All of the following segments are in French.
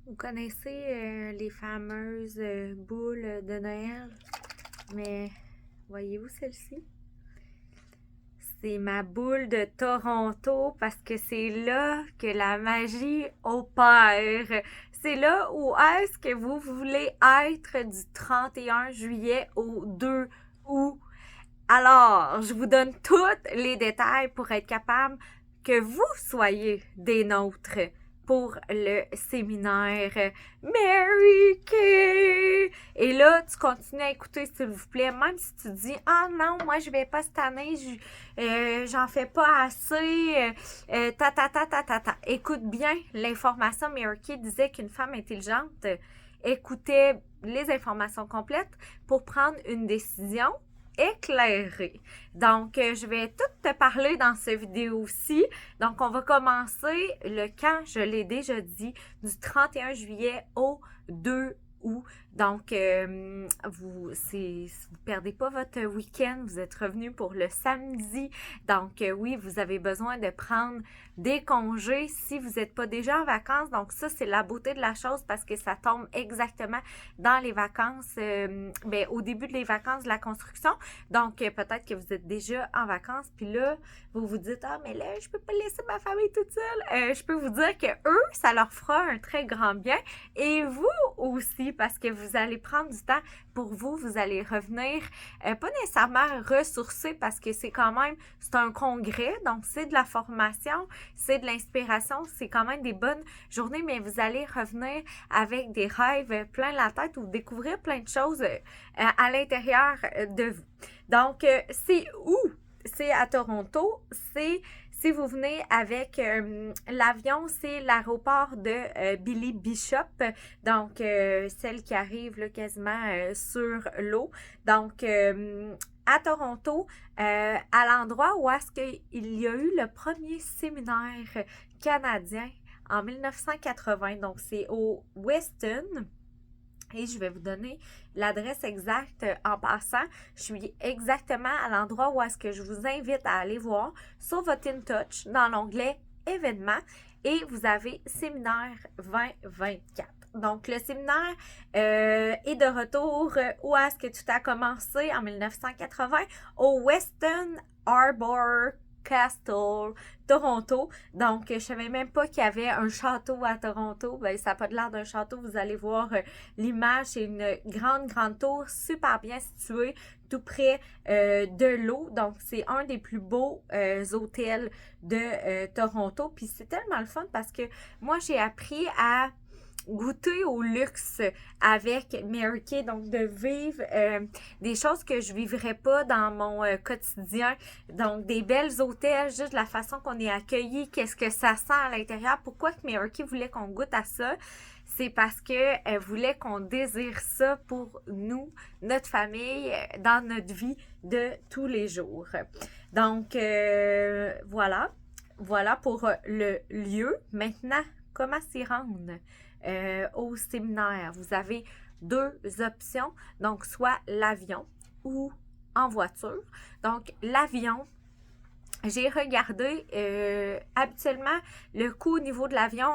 Vous connaissez les fameuses boules de Noël, mais voyez-vous celle-ci? C'est ma boule de Toronto parce que c'est là que la magie opère. C'est là où est-ce que vous voulez être du 31 juillet au 2 août. Alors, je vous donne tous les détails pour être capable que vous soyez des nôtres pour le séminaire Mary Kay. Et là, tu continues à écouter, s'il vous plaît, même si tu dis ah non, moi je vais pas cette année, j'en fais pas assez, ta. Écoute bien l'information. Mary Kay disait qu'une femme intelligente écoutait les informations complètes pour prendre une décision éclairée. Donc, je vais tout te parler dans cette vidéo-ci. Donc, on va commencer le quand, je l'ai déjà dit, du 31 juillet au 2 août. Donc, vous perdez pas votre week-end, vous êtes revenu pour le samedi. Donc, oui, vous avez besoin de prendre des congés si vous n'êtes pas déjà en vacances. Donc, ça, c'est la beauté de la chose parce que ça tombe exactement dans les vacances, au début des vacances de la construction. Donc, peut-être que vous êtes déjà en vacances, puis là, vous vous dites, ah, mais là, je peux pas laisser ma famille toute seule. Je peux vous dire que eux, ça leur fera un très grand bien. Et vous aussi, parce que vous allez prendre du temps pour vous, vous allez revenir, pas nécessairement ressourcer, parce que c'est quand même, c'est un congrès, donc c'est de la formation, c'est de l'inspiration, c'est quand même des bonnes journées, mais vous allez revenir avec des rêves plein la tête ou découvrir plein de choses à l'intérieur de vous. Donc, c'est où? C'est à Toronto. C'est si vous venez avec l'avion, c'est l'aéroport de Billy Bishop, donc celle qui arrive là, quasiment sur l'eau. Donc, à Toronto, à l'endroit où est-ce qu'il y a eu le premier séminaire canadien en 1980. Donc, c'est au Weston. Et je vais vous donner l'adresse exacte en passant. Je suis exactement à l'endroit où est-ce que je vous invite à aller voir sur votre InTouch dans l'onglet événements et vous avez séminaire 2024. Donc, le séminaire est de retour où est-ce que tout a commencé en 1980 au Weston Harbor Castle, Toronto. Donc, je savais même pas qu'il y avait un château à Toronto. Ben, ça n'a pas de l'air d'un château. Vous allez voir l'image. C'est une grande tour, super bien située, tout près de l'eau. Donc, c'est un des plus beaux hôtels de Toronto. Puis, c'est tellement le fun parce que moi, j'ai appris à goûter au luxe avec Mary Kay, donc de vivre des choses que je vivrais pas dans mon quotidien, donc des belles hôtels, juste la façon qu'on est accueilli, qu'est-ce que ça sent à l'intérieur. Pourquoi que Mary Kay voulait qu'on goûte à ça? C'est parce qu'elle voulait qu'on désire ça pour nous, notre famille, dans notre vie de tous les jours. Donc, voilà pour le lieu. Maintenant, comment s'y rendre? Au séminaire, vous avez deux options, donc soit l'avion ou en voiture. Donc, l'avion, j'ai regardé habituellement le coût au niveau de l'avion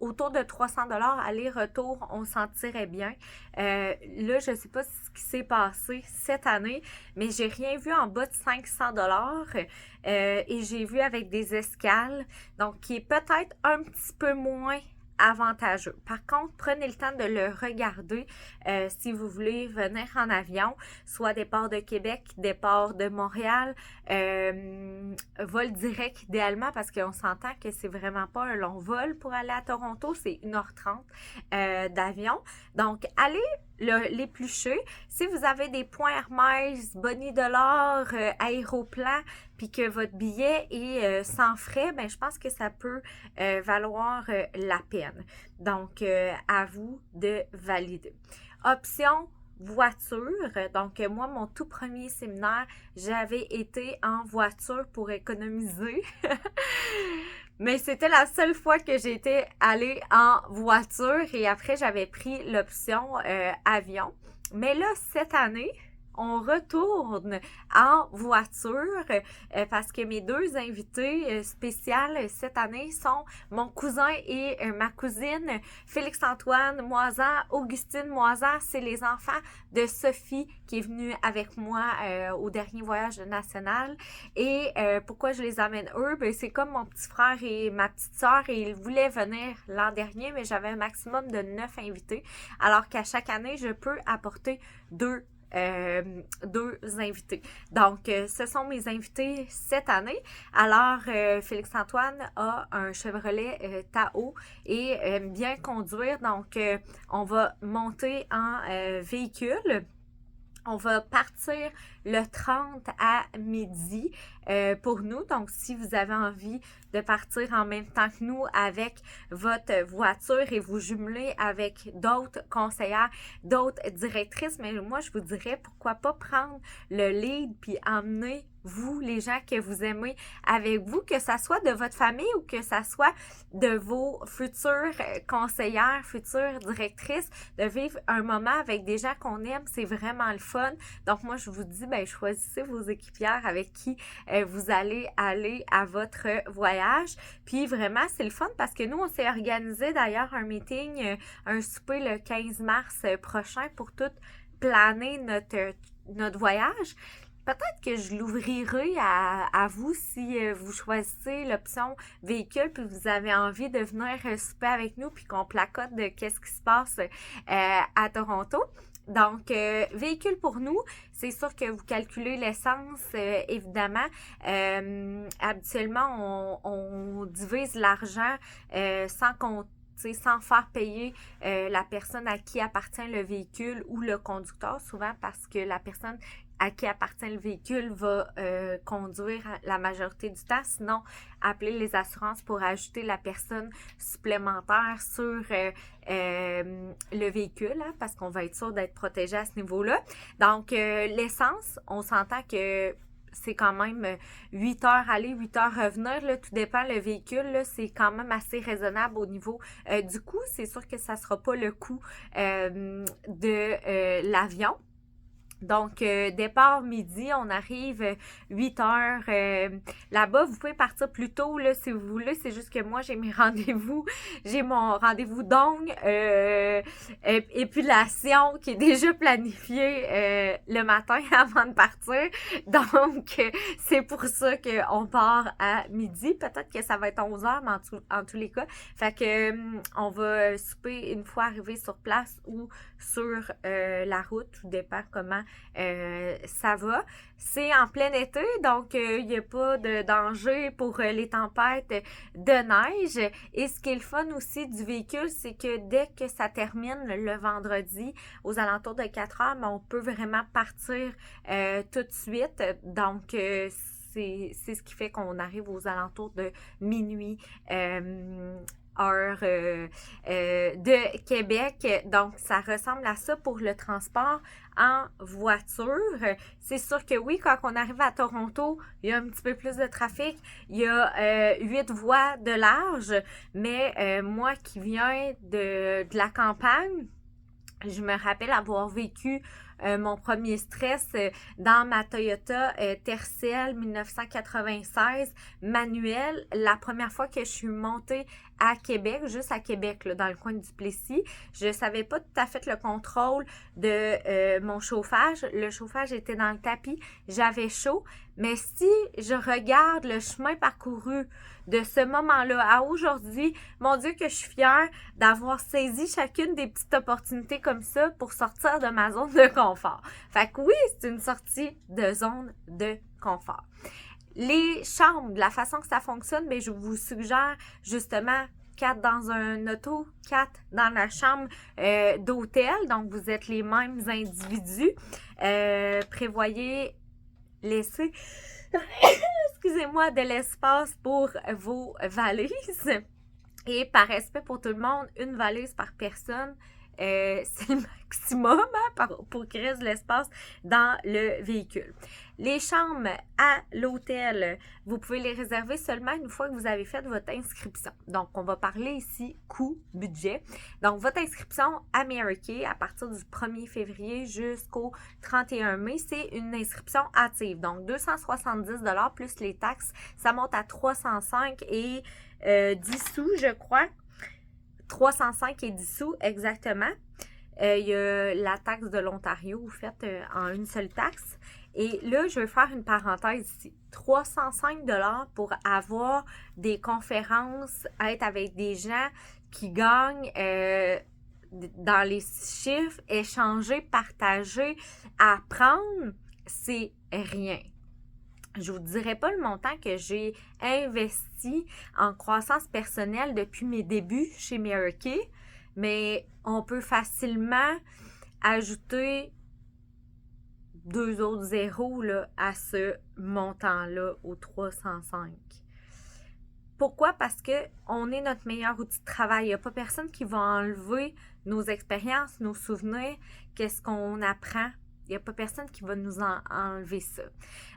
autour de 300$ aller-retour, on s'en tirait bien. Là, je ne sais pas ce qui s'est passé cette année, mais j'ai rien vu en bas de 500$. Et j'ai vu avec des escales, donc qui est peut-être un petit peu moins avantageux. Par contre, prenez le temps de le regarder si vous voulez venir en avion, soit départ de Québec, départ de Montréal, vol direct idéalement parce qu'on s'entend que c'est vraiment pas un long vol pour aller à Toronto, c'est 1h30 d'avion. Donc, allez l'éplucher. Si vous avez des points Hermès, Bonnie Dollar, Aéroplan, puis que votre billet est sans frais, ben je pense que ça peut valoir la peine. Donc, à vous de valider. Option voiture. Donc, moi, mon tout premier séminaire, j'avais été en voiture pour économiser. Mais c'était la seule fois que j'étais allée en voiture et après, j'avais pris l'option avion. Mais là, cette année, on retourne en voiture parce que mes deux invités spéciales cette année sont mon cousin et ma cousine, Félix-Antoine Moisan, Augustine Moisan. C'est les enfants de Sophie qui est venue avec moi au dernier voyage national. Et pourquoi je les amène eux? Ben, c'est comme mon petit frère et ma petite sœur et ils voulaient venir l'an dernier, mais j'avais un maximum de 9 invités. Alors qu'à chaque année, je peux apporter deux invités. Donc, ce sont mes invités cette année. Alors, Félix-Antoine a un Chevrolet Tahoe et aime bien conduire. Donc, on va monter en véhicule. On va partir le 30 à midi pour nous. Donc, si vous avez envie de partir en même temps que nous avec votre voiture et vous jumeler avec d'autres conseillères, d'autres directrices, mais moi, je vous dirais pourquoi pas prendre le lead puis emmener vous, les gens que vous aimez avec vous, que ça soit de votre famille ou que ça soit de vos futures conseillères, futures directrices, de vivre un moment avec des gens qu'on aime, c'est vraiment le fun. Donc moi, je vous dis, ben choisissez vos équipières avec qui vous allez aller à votre voyage. Puis vraiment, c'est le fun parce que nous, on s'est organisé d'ailleurs un meeting, un souper le 15 mars prochain pour tout planer notre voyage. Peut-être que je l'ouvrirai à vous si vous choisissez l'option véhicule puis vous avez envie de venir souper avec nous puis qu'on placote de qu'est-ce qui se passe à Toronto. Donc, véhicule pour nous, c'est sûr que vous calculez l'essence, évidemment. Habituellement, on divise l'argent sans faire payer la personne à qui appartient le véhicule ou le conducteur, souvent parce que la personne à qui appartient le véhicule va conduire la majorité du temps. Sinon, appelez les assurances pour ajouter la personne supplémentaire sur le véhicule, hein, parce qu'on va être sûr d'être protégé à ce niveau-là. Donc, l'essence, on s'entend que c'est quand même 8 heures aller, 8 heures revenir, là, tout dépend le véhicule, là, c'est quand même assez raisonnable au niveau du coût. C'est sûr que ça sera pas le coût de l'avion. Donc, départ midi, on arrive 8 heures là-bas. Vous pouvez partir plus tôt là, si vous voulez. C'est juste que moi, j'ai mes rendez-vous. J'ai mon rendez-vous d'ongles, épilation qui est déjà planifié le matin avant de partir. Donc, c'est pour ça qu'on part à midi. Peut-être que ça va être 11 heures, mais en tous les cas. Fait que on va souper une fois arrivé sur place ou sur la route. Tout dépend comment ça va. C'est en plein été, donc il n'y a pas de danger pour les tempêtes de neige. Et ce qui est le fun aussi du véhicule, c'est que dès que ça termine le vendredi, aux alentours de 4 heures, on peut vraiment partir tout de suite. Donc, c'est ce qui fait qu'on arrive aux alentours de minuit. Heure de Québec. Donc, ça ressemble à ça pour le transport en voiture. C'est sûr que oui, quand on arrive à Toronto, il y a un petit peu plus de trafic. Il y a 8 voies de large, mais moi qui viens de la campagne, je me rappelle avoir vécu mon premier stress dans ma Toyota Tercel 1996 manuel. La première fois que je suis montée à Québec, juste à Québec, là, dans le coin du Plessis, je savais pas tout à fait le contrôle de mon chauffage. Le chauffage était dans le tapis, j'avais chaud. Mais si je regarde le chemin parcouru de ce moment-là à aujourd'hui, mon Dieu que je suis fière d'avoir saisi chacune des petites opportunités comme ça pour sortir de ma zone de confort. Fait que oui, c'est une sortie de zone de confort. Les chambres, de la façon que ça fonctionne, bien, je vous suggère justement 4 dans un auto, 4 dans la chambre d'hôtel. Donc, vous êtes les mêmes individus. Prévoyez laisser, excusez-moi, de l'espace pour vos valises. Et par respect pour tout le monde, une valise par personne, c'est le maximum pour créer de l'espace dans le véhicule. Les chambres à l'hôtel, vous pouvez les réserver seulement une fois que vous avez fait votre inscription. Donc, on va parler ici coût, budget. Donc, votre inscription à Mary-Kay à partir du 1er février jusqu'au 31 mai, c'est une inscription hâtive. Donc, 270 $ plus les taxes, ça monte à 305 et 10 sous, je crois. 305 et 10 sous, exactement. Il y a la taxe de l'Ontario, faite en une seule taxe. Et là, je vais faire une parenthèse ici. 305 $ pour avoir des conférences, être avec des gens qui gagnent dans les chiffres, échanger, partager, apprendre, c'est rien. Je vous dirai pas le montant que j'ai investi en croissance personnelle depuis mes débuts chez Mary-Kay, mais on peut facilement ajouter 2 autres zéros là, à ce montant-là, au 305. Pourquoi? Parce qu'on est notre meilleur outil de travail. Il n'y a pas personne qui va enlever nos expériences, nos souvenirs, qu'est-ce qu'on apprend. Il n'y a pas personne qui va nous enlever ça.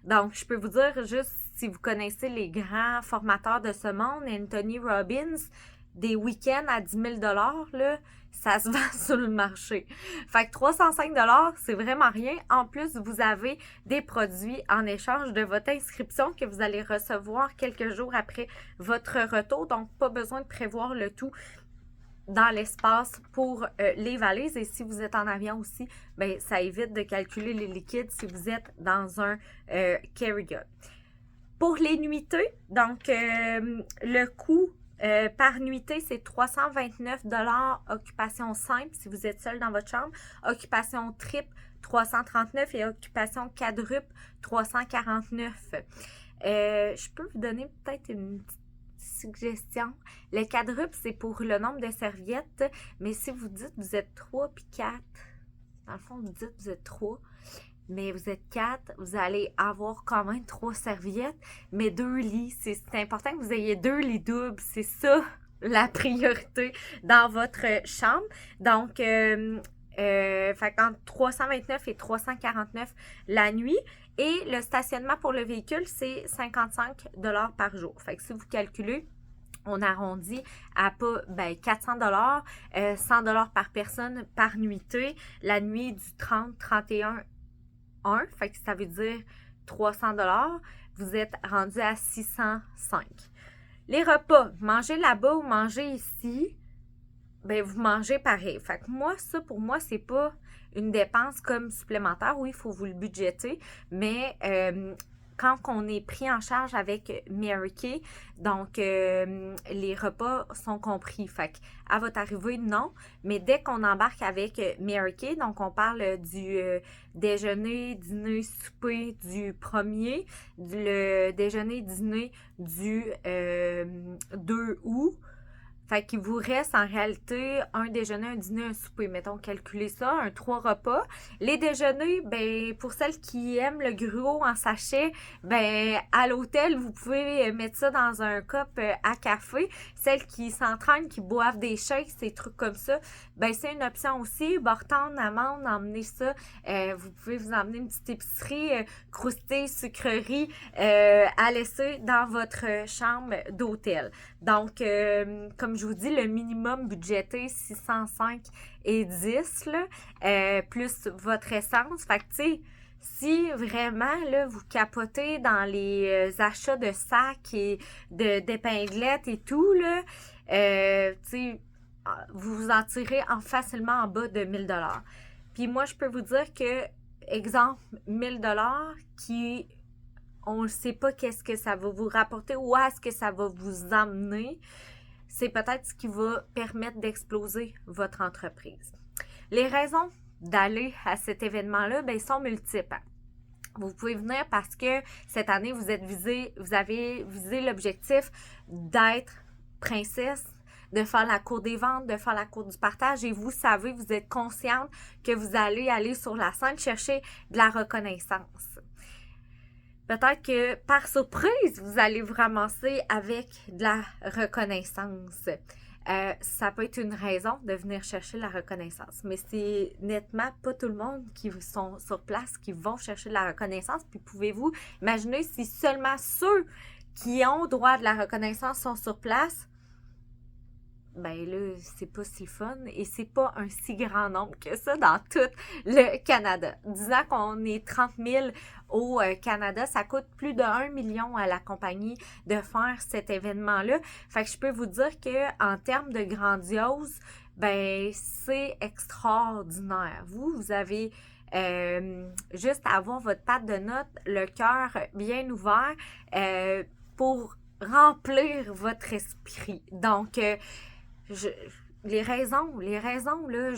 Donc, je peux vous dire, juste si vous connaissez les grands formateurs de ce monde, Anthony Robbins, des week-ends à 10 000 $, là, ça se vend sur le marché. Fait que 305 $, c'est vraiment rien. En plus, vous avez des produits en échange de votre inscription que vous allez recevoir quelques jours après votre retour. Donc, pas besoin de prévoir le tout dans l'espace pour les valises. Et si vous êtes en avion aussi, ben ça évite de calculer les liquides si vous êtes dans un carry-on. Pour les nuitées, donc le coût par nuitée, c'est 329 $ occupation simple si vous êtes seul dans votre chambre. Occupation triple, 339 et occupation quadruple, 349. Je peux vous donner peut-être une petite suggestion. Le quadruple, c'est pour le nombre de serviettes, mais si vous dites vous êtes 3 puis 4, dans le fond, vous dites vous êtes 3, mais vous êtes 4, vous allez avoir quand même 3 serviettes, mais 2 lits. C'est important que vous ayez 2 lits doubles. C'est ça la priorité dans votre chambre. Donc, fait entre 329 et 349 la nuit. Et le stationnement pour le véhicule, c'est 55 $ par jour. Fait que si vous calculez, on arrondit à pas 400 $, 100 $ par personne par nuitée. La nuit du 30, 31, 1, fait que ça veut dire 300 $, vous êtes rendu à 605. Les repas, manger là-bas ou manger ici, ben vous mangez pareil. Fait que moi, ça pour moi, c'est pas une dépense comme supplémentaire. Oui, il faut vous le budgéter, mais quand on est pris en charge avec Mary-Kay, donc les repas sont compris. Fait qu'à votre arrivée, non. Mais dès qu'on embarque avec Mary-Kay, donc on parle du déjeuner, dîner, souper du 1er, le déjeuner, dîner du 2 août. Fait qu'il vous reste en réalité un déjeuner, un dîner, un souper. Mettons, calculez ça, un 3 repas. Les déjeuners, ben pour celles qui aiment le gruau en sachet, ben à l'hôtel, vous pouvez mettre ça dans un cup à café. Celles qui s'entraînent, qui boivent des shakes, des trucs comme ça, ben c'est une option aussi. Bortone, amande, emmenez ça. Vous pouvez vous emmener une petite épicerie, croustille, sucrerie à laisser dans votre chambre d'hôtel. Donc, comme je vous dis, le minimum budgété, 605 et 10, là, plus votre essence. Fait que, tu sais, si vraiment, là, vous capotez dans les achats de sacs et d'épinglettes et tout, là, tu sais, vous vous en tirez facilement en bas de 1000 $. Puis moi, je peux vous dire que, exemple, 1000 $ qui... on ne sait pas qu'est-ce que ça va vous rapporter ou est-ce que ça va vous emmener. C'est peut-être ce qui va permettre d'exploser votre entreprise. Les raisons d'aller à cet événement-là, ben, sont multiples. Vous pouvez venir parce que cette année, vous avez visé l'objectif d'être princesse, de faire la cour des ventes, de faire la cour du partage et vous savez, vous êtes consciente que vous allez aller sur la scène chercher de la reconnaissance. Peut-être que par surprise, vous allez vous ramasser avec de la reconnaissance. ça peut être une raison de venir chercher la reconnaissance. Mais c'est nettement pas tout le monde qui sont sur place qui vont chercher de la reconnaissance. Puis pouvez-vous imaginer si seulement ceux qui ont droit de la reconnaissance sont sur place? Ben là, c'est pas si fun et c'est pas un si grand nombre que ça dans tout le Canada. Disant qu'on est 30 000 au Canada, ça coûte plus de 1 million à la compagnie de faire cet événement-là. Fait que je peux vous dire que en termes de grandiose, ben c'est extraordinaire. Vous avez juste à avoir votre patte de notes, le cœur bien ouvert pour remplir votre esprit. Donc, les raisons, là,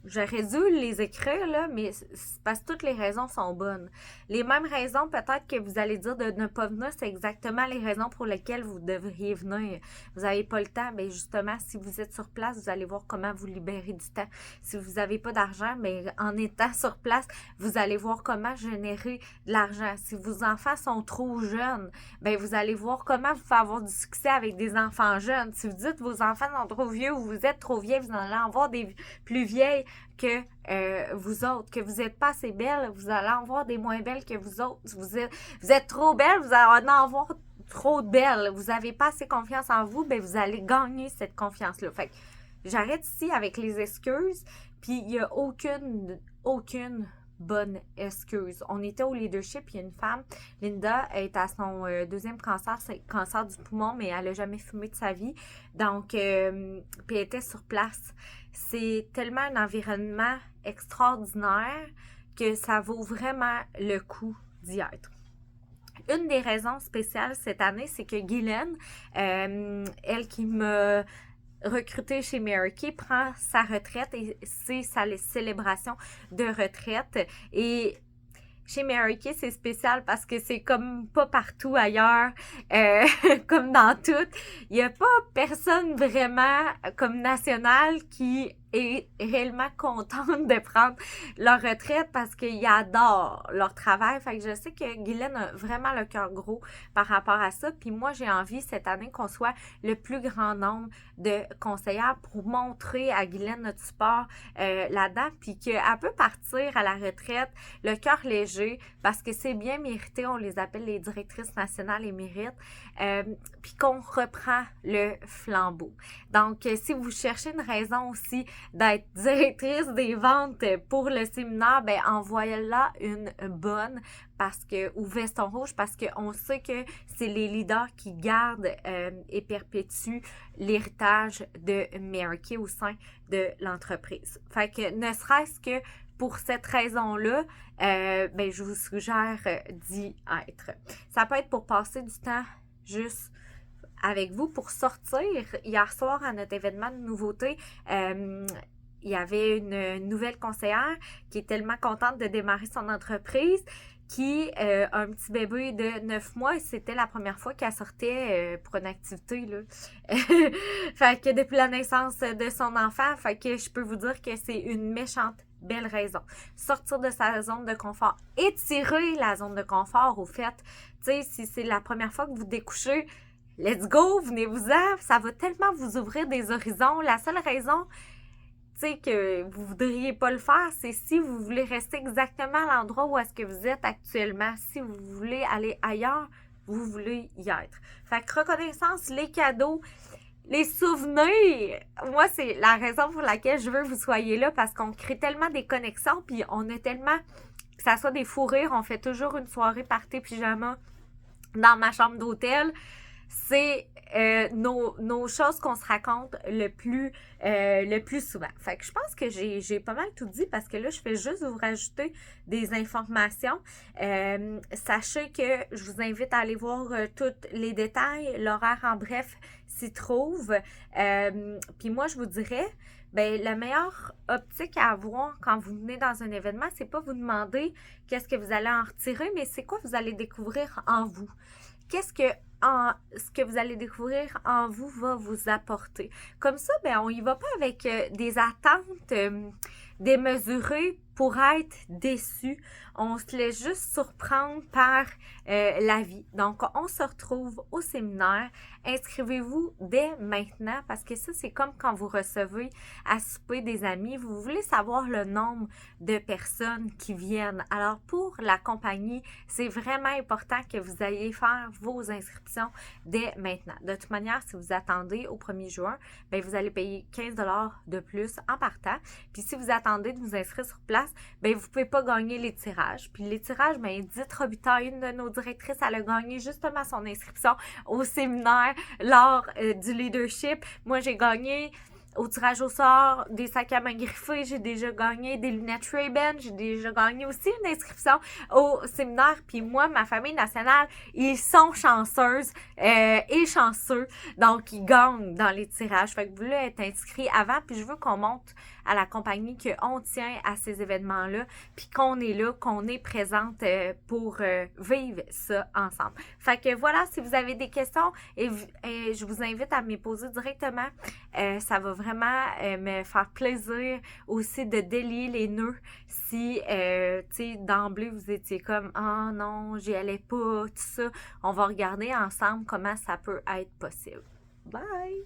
j'aurais dû les écrire, là, mais c'est parce que toutes les raisons sont bonnes. Les mêmes raisons, peut-être que vous allez dire de ne pas venir, c'est exactement les raisons pour lesquelles vous devriez venir. Vous n'avez pas le temps, bien justement, si vous êtes sur place, vous allez voir comment vous libérer du temps. Si vous n'avez pas d'argent, bien en étant sur place, vous allez voir comment générer de l'argent. Si vos enfants sont trop jeunes, bien vous allez voir comment vous faire avoir du succès avec des enfants jeunes. Si vous dites que vos enfants sont trop vieux ou vous êtes trop vieille, vous en allez en voir des plus vieilles que vous autres, que vous n'êtes pas assez belle, vous allez en voir des moins belles que vous autres. Vous êtes trop belle, vous allez en voir trop de belles. Vous n'avez pas assez confiance en vous, bien vous allez gagner cette confiance-là. Fait que j'arrête ici avec les excuses, puis il n'y a aucune bonne excuse. On était au leadership, il y a une femme, Linda, elle est à son deuxième cancer, c'est le cancer du poumon, mais elle n'a jamais fumé de sa vie. Donc, puis elle était sur place. C'est tellement un environnement extraordinaire que ça vaut vraiment le coup d'y être. Une des raisons spéciales cette année, c'est que Guylaine, elle qui m'a recrutée chez Mary Kay, prend sa retraite et c'est sa célébration de retraite. Et chez Mary Kay, c'est spécial parce que c'est comme pas partout ailleurs, comme dans tout. Il n'y a pas personne vraiment comme national qui est réellement contente de prendre leur retraite parce qu'ils adorent leur travail. Fait que je sais que Guylaine a vraiment le cœur gros par rapport à ça. Puis moi, j'ai envie cette année qu'on soit le plus grand nombre de conseillères pour montrer à Guylaine notre support là-dedans. Puis qu'elle peut partir à la retraite le cœur léger parce que c'est bien mérité. On les appelle les directrices nationales émérites. Puis qu'on reprend le flambeau. Donc, si vous cherchez une raison aussi d'être directrice des ventes pour le séminaire, ben envoyez-la une bonne parce que ou veston rouge parce qu'on sait que c'est les leaders qui gardent et perpétuent l'héritage de Mary Kay au sein de l'entreprise. Fait que ne serait-ce que pour cette raison-là, ben je vous suggère d'y être. Ça peut être pour passer du temps juste avec vous pour sortir. Hier soir, à notre événement de nouveauté, il y avait une nouvelle conseillère qui est tellement contente de démarrer son entreprise, qui a un petit bébé de 9 mois et c'était la première fois qu'elle sortait pour une activité, là. Fait que depuis la naissance de son enfant, fait que je peux vous dire que c'est une méchante belle raison. Sortir de sa zone de confort, étirer la zone de confort, au fait. Tu sais, si c'est la première fois que vous découchez, let's go, venez-vous-en, ça va tellement vous ouvrir des horizons. La seule raison, tu sais, que vous voudriez pas le faire, c'est si vous voulez rester exactement à l'endroit où est-ce que vous êtes actuellement. Si vous voulez aller ailleurs, vous voulez y être. Fait que reconnaissance, les cadeaux, les souvenirs, moi, c'est la raison pour laquelle je veux que vous soyez là parce qu'on crée tellement des connexions puis on a tellement, que ça soit des fous rires, on fait toujours une soirée party pyjama dans ma chambre d'hôtel. C'est nos choses qu'on se raconte le plus souvent. Fait que je pense que j'ai pas mal tout dit parce que là, je fais juste vous rajouter des informations. Sachez que je vous invite à aller voir tous les détails. L'horaire en bref s'y trouve. Puis moi, je vous dirais, ben la meilleure optique à avoir quand vous venez dans un événement, c'est pas vous demander qu'est-ce que vous allez en retirer, mais c'est quoi vous allez découvrir en vous. Qu'est-ce que ce que vous allez découvrir en vous va vous apporter. Comme ça, ben on y va pas avec des attentes démesurées pour être déçu. On se laisse juste surprendre par la vie. Donc, on se retrouve au séminaire. Inscrivez-vous dès maintenant parce que ça, c'est comme quand vous recevez à souper des amis. Vous voulez savoir le nombre de personnes qui viennent. Alors, pour la compagnie, c'est vraiment important que vous ayez faire vos inscriptions dès maintenant. De toute manière, si vous attendez au 1er juin, bien, vous allez payer 15 $ de plus en partant. Puis si vous attendez de vous inscrire sur place, bien, vous ne pouvez pas gagner les tirages. Puis les tirages, bien, Edith Robitaille, une de nos directrices, elle a gagné justement son inscription au séminaire lors du leadership. Moi, j'ai gagné au tirage au sort des sacs à main griffés, j'ai déjà gagné des lunettes Ray-Ban, j'ai déjà gagné aussi une inscription au séminaire. Puis moi, ma famille nationale, ils sont chanceuses et chanceux, donc ils gagnent dans les tirages. Fait que vous voulez être inscrit avant, puis je veux qu'on monte à la compagnie qu'on tient à ces événements-là, puis qu'on est là, qu'on est présente pour vivre ça ensemble. Fait que voilà, si vous avez des questions, et je vous invite à me les poser directement. Ça va vraiment me faire plaisir aussi de délier les nœuds si, tu sais, d'emblée, vous étiez comme « Ah non, j'y allais pas », tout ça. On va regarder ensemble comment ça peut être possible. Bye!